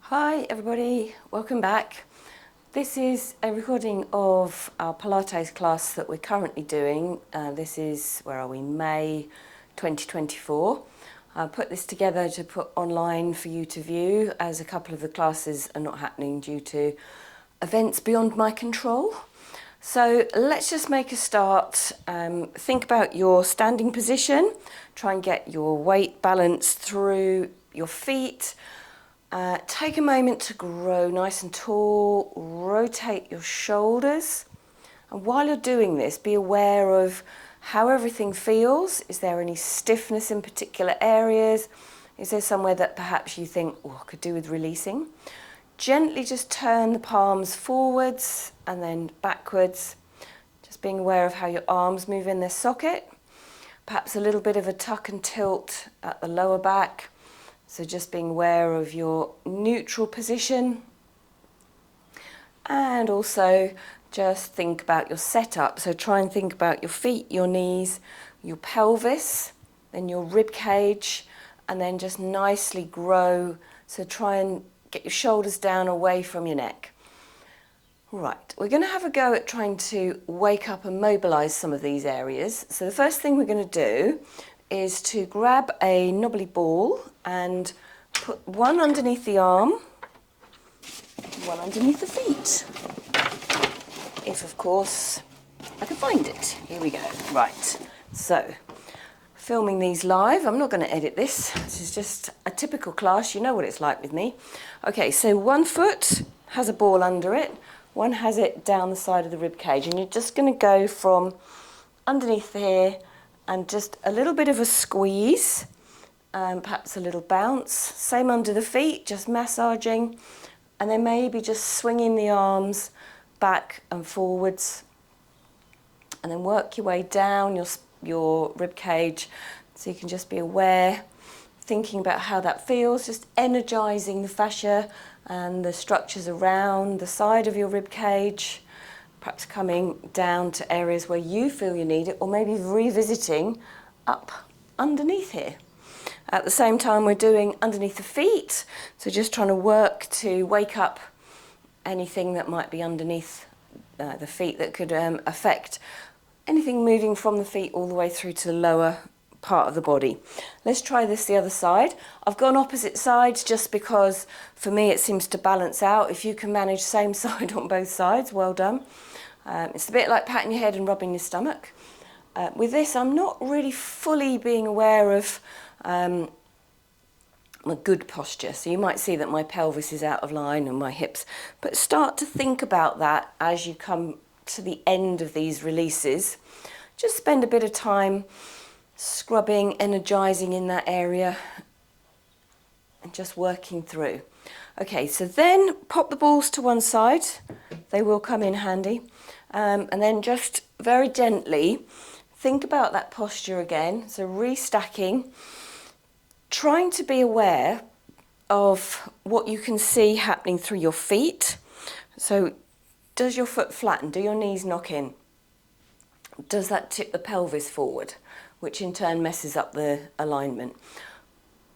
Hi everybody, welcome back. This is a recording of our Pilates class that we're currently doing. This is, where are we, May 2024. I put this together to put online for you to view, as a couple of the classes are not happening due to events beyond my control. So let's just make a start. Think about your standing position. Try and get your weight balanced through your feet. Take a moment to grow nice and tall. Rotate your shoulders. And while you're doing this, be aware of how everything feels. Is there any stiffness in particular areas? Is there somewhere that perhaps you think, oh, I could do with releasing? Gently just turn the palms forwards and then backwards. Just being aware of how your arms move in their socket. Perhaps a little bit of a tuck and tilt at the lower back. So just being aware of your neutral position. And also just think about your setup. So try and think about your feet, your knees, your pelvis, then your rib cage, and then just nicely grow. So try and get your shoulders down away from your neck. Right, we're going to have a go at trying to wake up and mobilise some of these areas. So the first thing we're going to do is to grab a knobbly ball and put one underneath the arm, one underneath the feet. If, of course, I can find it. Here we go. Right, so filming these live. I'm not going to edit this. This is just a typical class. You know what it's like with me. Okay, so one foot has a ball under it. One has it down the side of the rib cage. And you're just going to go from underneath here and just a little bit of a squeeze, perhaps a little bounce. Same under the feet, just massaging. And then maybe just swinging the arms back and forwards. And then work your way down your rib cage, so you can just be aware, thinking about how that feels, just energizing the fascia and the structures around the side of your rib cage, perhaps coming down to areas where you feel you need it, or maybe revisiting up underneath here. At the same time, we're doing underneath the feet, so just trying to work to wake up anything that might be underneath the feet that could affect anything moving from the feet all the way through to the lower part of the body. Let's try this the other side. I've gone opposite sides just because for me it seems to balance out. If you can manage same side on both sides, well done. It's a bit like patting your head and rubbing your stomach. With this, I'm not really fully being aware of my good posture. So you might see that my pelvis is out of line and my hips, but start to think about that as you come to the end of these releases. Just spend a bit of time scrubbing, energizing in that area and just working through. Okay, so then pop the balls to one side. They will come in handy. And then just very gently think about that posture again. So restacking, trying to be aware of what you can see happening through your feet. So does your foot flatten? Do your knees knock in? Does that tip the pelvis forward, which in turn messes up the alignment?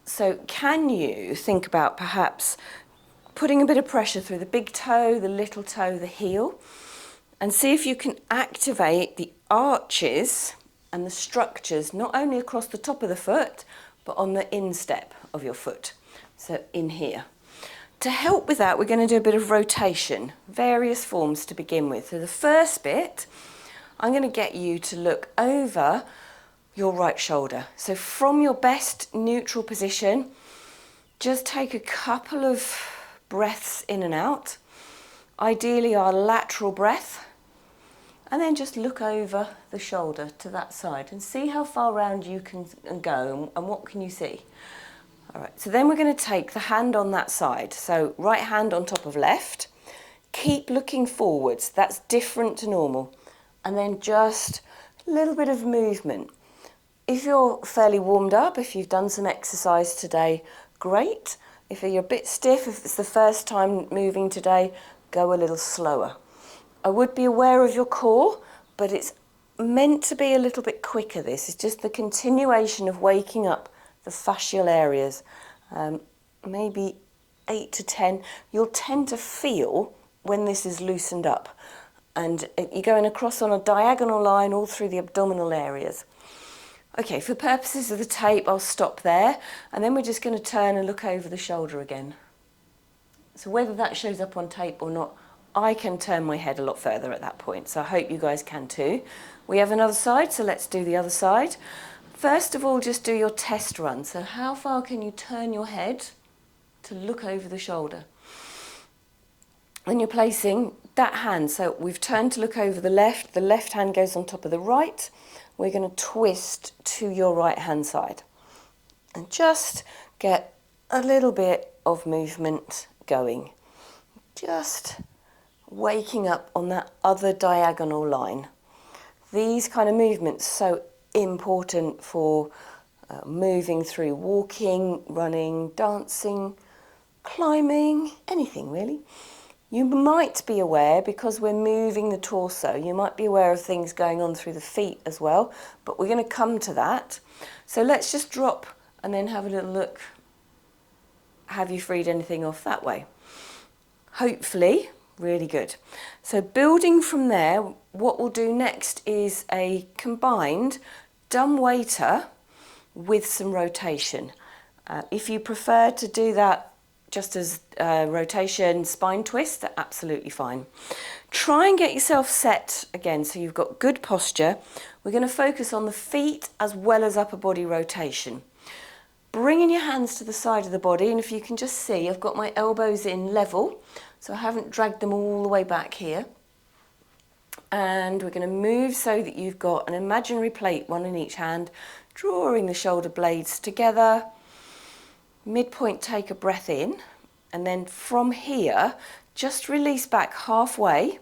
So can you think about perhaps putting a bit of pressure through the big toe, the little toe, the heel, and see if you can activate the arches and the structures, not only across the top of the foot, but on the instep of your foot. So in here. To help with that, we're going to do a bit of rotation, various forms to begin with. So the first bit, I'm going to get you to look over your right shoulder. So from your best neutral position, just take a couple of breaths in and out. Ideally our lateral breath. And then just look over the shoulder to that side and see how far round you can go and what can you see. All right, so then we're going to take the hand on that side. So right hand on top of left. Keep looking forwards. That's different to normal. And then just a little bit of movement. If you're fairly warmed up, if you've done some exercise today, great. If you're a bit stiff, if it's the first time moving today, go a little slower. I would be aware of your core, but it's meant to be a little bit quicker, this. It's just the continuation of waking up the fascial areas. Maybe 8 to 10, you'll tend to feel when this is loosened up. And you're going across on a diagonal line all through the abdominal areas. Okay, for purposes of the tape, I'll stop there, and then we're just going to turn and look over the shoulder again. So whether that shows up on tape or not, I can turn my head a lot further at that point, so I hope you guys can too. We have another side, so let's do the other side. First of all, just do your test run. So how far can you turn your head to look over the shoulder? When you're placing that hand, so we've turned to look over the left hand goes on top of the right. We're going to twist to your right hand side and just get a little bit of movement going. Just waking up on that other diagonal line. These kind of movements are so important for moving through walking, running, dancing, climbing, anything really. You might be aware, because we're moving the torso, you might be aware of things going on through the feet as well, but we're going to come to that. So let's just drop and then have a little look. Have you freed anything off that way? Hopefully, really good. So building from there, what we'll do next is a combined dumbwaiter with some rotation. If you prefer to do that just as rotation spine twist, they're absolutely fine. Try and get yourself set again so you've got good posture. We're going to focus on the feet as well as upper body rotation. Bringing your hands to the side of the body, and if you can just see, I've got my elbows in level, so I haven't dragged them all the way back here. And we're going to move so that you've got an imaginary plate, one in each hand, drawing the shoulder blades together. Midpoint, take a breath in, and then from here, just release back halfway.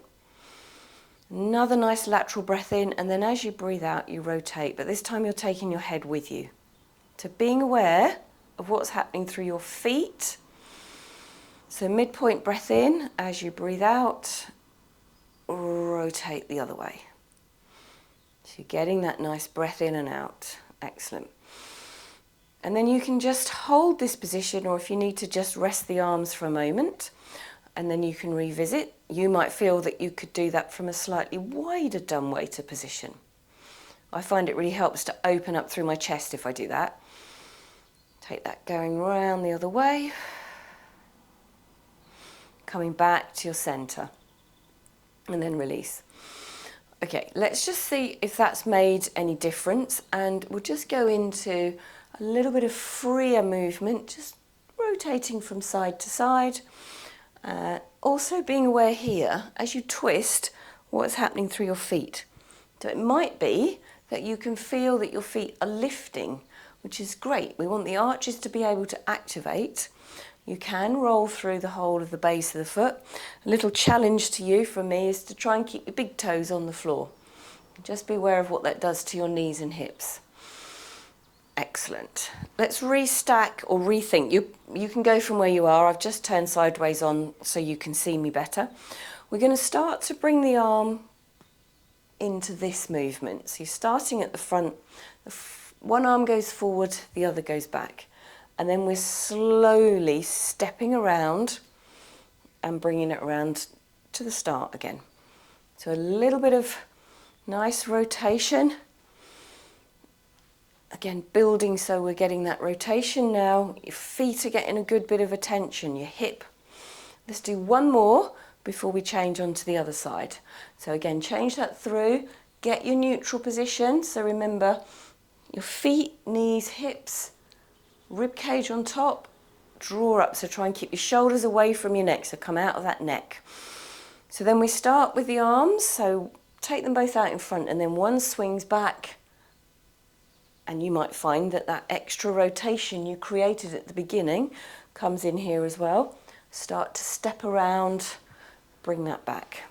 Another nice lateral breath in, and then as you breathe out, you rotate, but this time you're taking your head with you. So being aware of what's happening through your feet. So midpoint breath in, as you breathe out, rotate the other way. So you're getting that nice breath in and out. Excellent. And then you can just hold this position, or if you need to, just rest the arms for a moment, and then you can revisit. You might feel that you could do that from a slightly wider dumbwaiter position. I find it really helps to open up through my chest if I do that. Take that going round the other way. Coming back to your centre. And then release. Okay, let's just see if that's made any difference, and we'll just go into a little bit of freer movement, just rotating from side to side. Also being aware here, as you twist, what's happening through your feet. So it might be that you can feel that your feet are lifting, which is great. We want the arches to be able to activate. You can roll through the whole of the base of the foot. A little challenge to you from me is to try and keep your big toes on the floor. Just be aware of what that does to your knees and hips. Excellent. Let's restack or rethink. You can go from where you are. I've just turned sideways on so you can see me better. We're going to start to bring the arm into this movement. So you're starting at the front. One arm goes forward, the other goes back. And then we're slowly stepping around and bringing it around to the start again. So a little bit of nice rotation. Again, building so we're getting that rotation now. Your feet are getting a good bit of attention, your hip. Let's do one more before we change onto the other side. So again, change that through, get your neutral position. So remember, your feet, knees, hips, rib cage on top, draw up. So try and keep your shoulders away from your neck, so come out of that neck. So then we start with the arms, so take them both out in front, and then one swings back. And you might find that that extra rotation you created at the beginning comes in here as well. Start to step around, bring that back.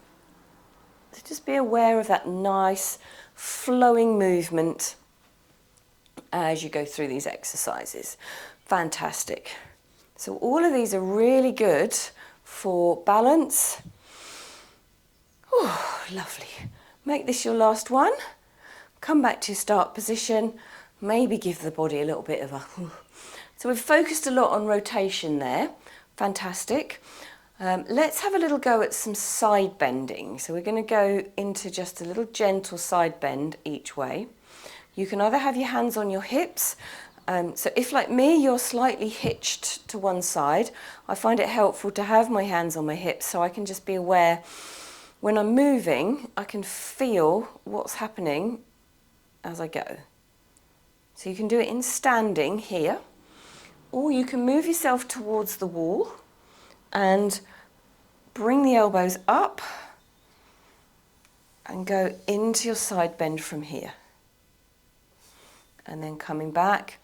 So just be aware of that nice flowing movement as you go through these exercises. Fantastic. So all of these are really good for balance. Oh, lovely. Make this your last one. Come back to your start position. Maybe give the body a little bit of a... So we've focused a lot on rotation there. Fantastic. Let's have a little go at some side bending. So we're going to go into just a little gentle side bend each way. You can either have your hands on your hips. So if, like me, you're slightly hitched to one side, I find it helpful to have my hands on my hips so I can just be aware when I'm moving, I can feel what's happening as I go. So you can do it in standing here, or you can move yourself towards the wall and bring the elbows up and go into your side bend from here. And then coming back,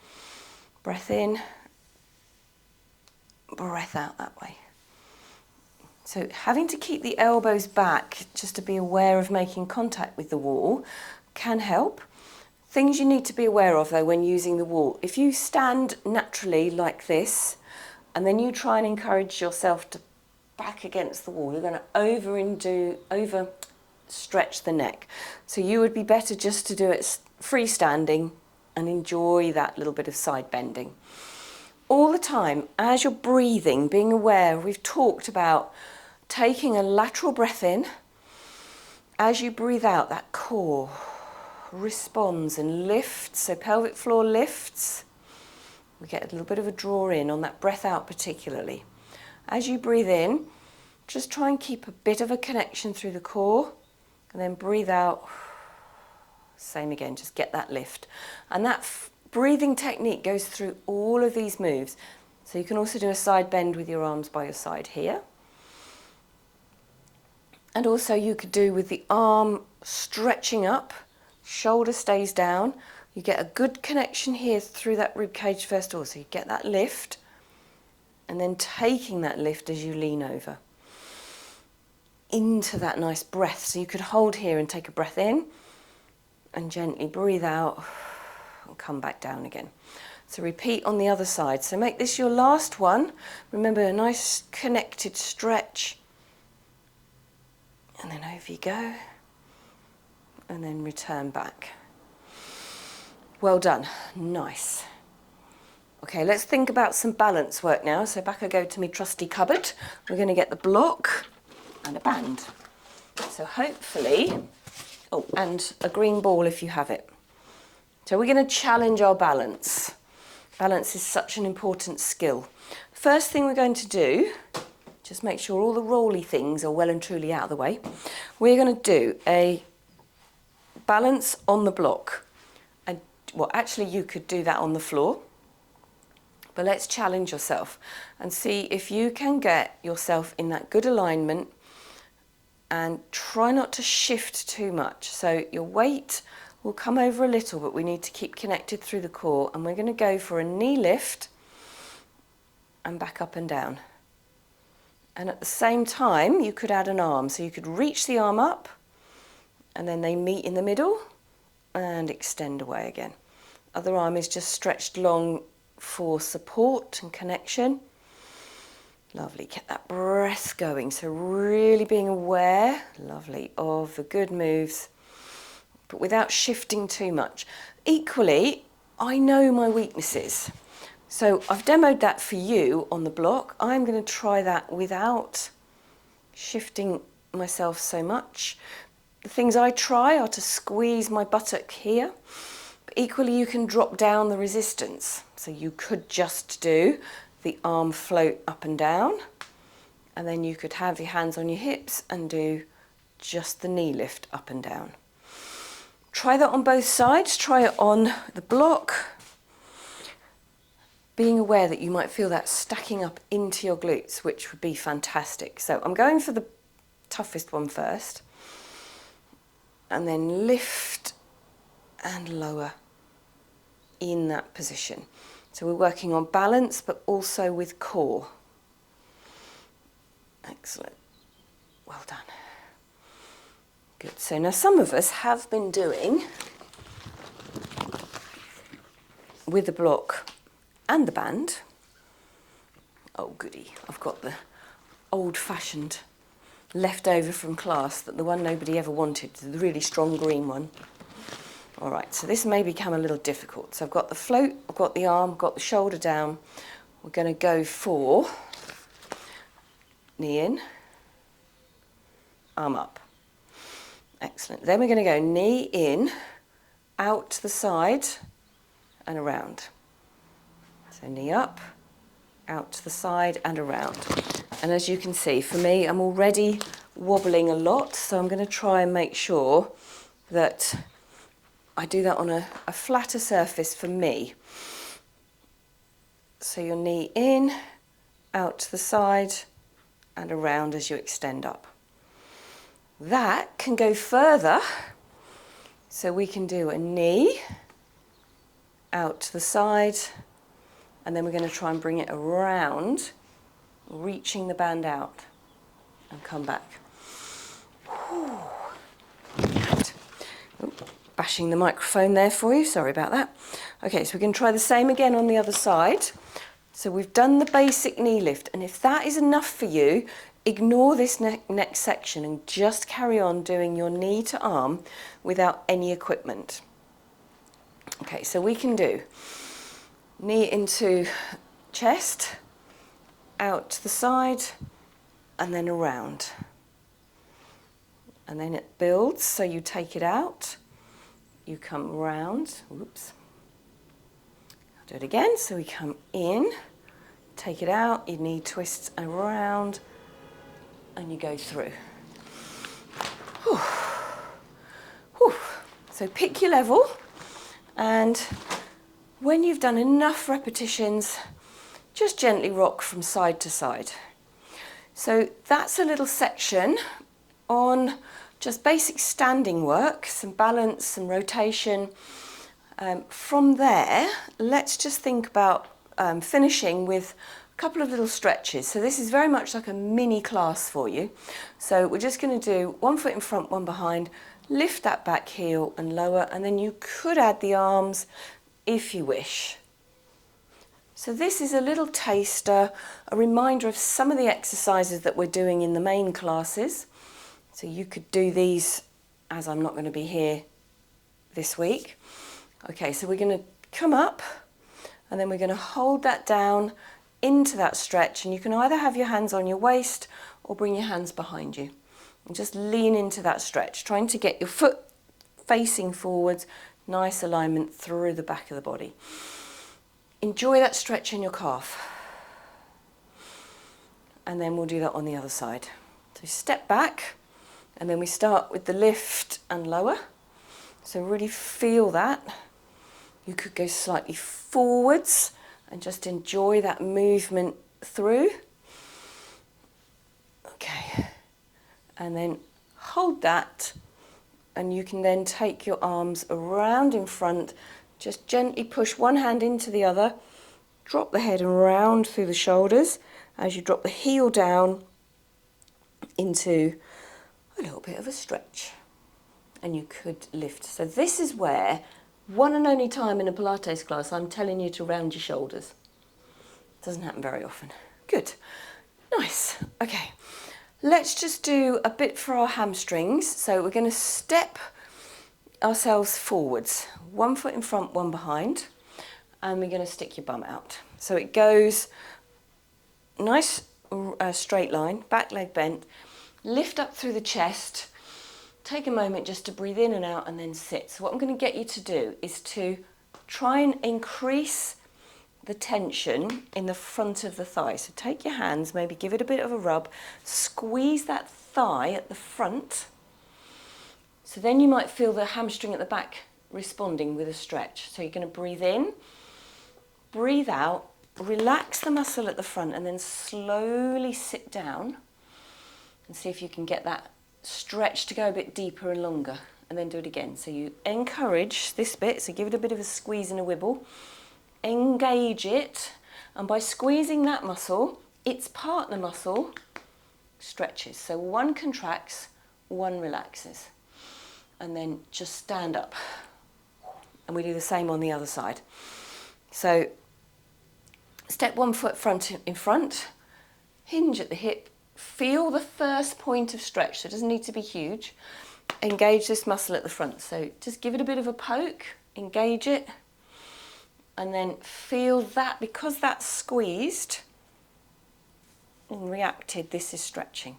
breath in, breath out that way. So having to keep the elbows back just to be aware of making contact with the wall can help. Things you need to be aware of though when using the wall. If you stand naturally like this and then you try and encourage yourself to back against the wall, you're going to over stretch the neck. So you would be better just to do it freestanding and enjoy that little bit of side bending. All the time, as you're breathing, being aware, we've talked about taking a lateral breath in. As you breathe out, that core responds and lifts, so pelvic floor lifts. We get a little bit of a draw in on that breath out particularly. As you breathe in, just try and keep a bit of a connection through the core, and then breathe out, same again, just get that lift. And that breathing technique goes through all of these moves. So you can also do a side bend with your arms by your side here. And also you could do with the arm stretching up, shoulder stays down. You get a good connection here through that rib cage first of all. So you get that lift and then taking that lift as you lean over into that nice breath. So you could hold here and take a breath in and gently breathe out and come back down again. So repeat on the other side. So make this your last one. Remember, a nice connected stretch. And then over you go. And then return back. Well done. Nice. Okay, let's think about some balance work now. So back I go to my trusty cupboard. We're going to get the block and a band. So hopefully, oh, and a green ball if you have it. So we're going to challenge our balance. Balance is such an important skill. First thing we're going to do, just make sure all the rolly things are well and truly out of the way. We're going to do a balance on the block. And, well, actually you could do that on the floor. But let's challenge yourself and see if you can get yourself in that good alignment and try not to shift too much. So your weight will come over a little, but we need to keep connected through the core. And we're going to go for a knee lift and back up and down. And at the same time, you could add an arm. So you could reach the arm up and then they meet in the middle and extend away again. Other arm is just stretched long for support and connection. Lovely, get that breath going. So really being aware, lovely, of the good moves, but without shifting too much. Equally, I know my weaknesses. So I've demoed that for you on the block. I'm going to try that without shifting myself so much. The things I try are to squeeze my buttock here. But equally, you can drop down the resistance. So you could just do the arm float up and down. And then you could have your hands on your hips and do just the knee lift up and down. Try that on both sides. Try it on the block. Being aware that you might feel that stacking up into your glutes, which would be fantastic. So I'm going for the toughest one first. And then lift and lower in that position. So we're working on balance, but also with core. Excellent. Well done. Good. So now some of us have been doing with the block and the band. Oh goody, I've got the old-fashioned leftover from class, that the one nobody ever wanted, the really strong green one. All right, so this may become a little difficult. So I've got the float, I've got the arm, I've got the shoulder down. We're going to go for knee in, arm up. Excellent. Then we're going to go knee in, out to the side and around. So knee up, out to the side and around. And as you can see, for me, I'm already wobbling a lot, so I'm going to try and make sure that I do that on a flatter surface for me. So your knee in, out to the side and around as you extend up. That can go further, so we can do a knee, out to the side, and then we're going to try and bring it around, reaching the band out, and come back. Right. Bashing the microphone there for you, sorry about that. Okay, so we're going to try the same again on the other side. So we've done the basic knee lift, and if that is enough for you, ignore this next section and just carry on doing your knee to arm without any equipment. Okay, so we can do knee into chest, out to the side, and then around. And then it builds, so you take it out, you come round, whoops. I'll do it again, so we come in, take it out, your knee twists around, and you go through. Whew. Whew. So pick your level, and when you've done enough repetitions, just gently rock from side to side. So that's a little section on just basic standing work, some balance, some rotation. From there, let's just think about finishing with a couple of little stretches. So this is very much like a mini class for you. So we're just going to do 1 foot in front, 1 behind, lift that back heel and lower, and then you could add the arms if you wish. So this is a little taster, a reminder of some of the exercises that we're doing in the main classes. So you could do these as I'm not going to be here this week. Okay, so we're going to come up and then we're going to hold that down into that stretch, and you can either have your hands on your waist or bring your hands behind you and just lean into that stretch, trying to get your foot facing forwards, nice alignment through the back of the body. Enjoy that stretch in your calf. And then we'll do that on the other side. So step back, and then we start with the lift and lower. So really feel that. You could go slightly forwards and just enjoy that movement through. Okay. And then hold that, and you can then take your arms around in front. Just gently push one hand into the other, drop the head and round through the shoulders as you drop the heel down into a little bit of a stretch. And you could lift. So this is where, one and only time in a Pilates class, I'm telling you to round your shoulders. Doesn't happen very often. Good. Nice. Okay. Let's just do a bit for our hamstrings. So we're going to step ourselves forwards, 1 foot in front, 1 behind, and we're going to stick your bum out. So it goes nice straight line, back leg bent, lift up through the chest, take a moment just to breathe in and out and then sit. So what I'm going to get you to do is to try and increase the tension in the front of the thigh. So take your hands, maybe give it a bit of a rub, squeeze that thigh at the front. So then you might feel the hamstring at the back responding with a stretch. So you're going to breathe in, breathe out, relax the muscle at the front, and then slowly sit down and see if you can get that stretch to go a bit deeper and longer, and then do it again. So you encourage this bit, so give it a bit of a squeeze and a wibble, engage it, and by squeezing that muscle, its partner muscle stretches. So one contracts, one relaxes. And then just stand up. And we do the same on the other side. So step 1 foot in front, hinge at the hip, feel the first point of stretch, so it doesn't need to be huge. Engage this muscle at the front, so just give it a bit of a poke, engage it, and then feel that, because that's squeezed, and reacted, this is stretching.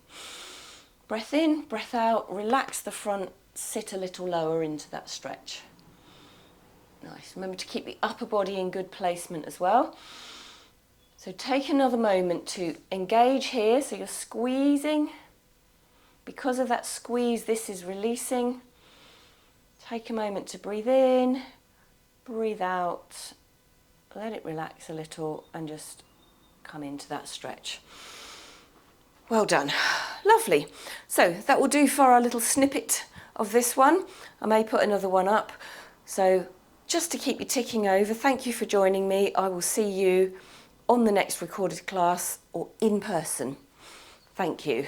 Breath in, breath out, relax the front, sit a little lower into that stretch. Nice. Remember to keep the upper body in good placement as well. So take another moment to engage here. So you're squeezing. Because of that squeeze, this is releasing. Take a moment to breathe in, breathe out, let it relax a little and just come into that stretch. Well done. Lovely. So that will do for our little snippet of this one. I may put another one up. So just to keep you ticking over, thank you for joining me. I will see you on the next recorded class or in person. Thank you.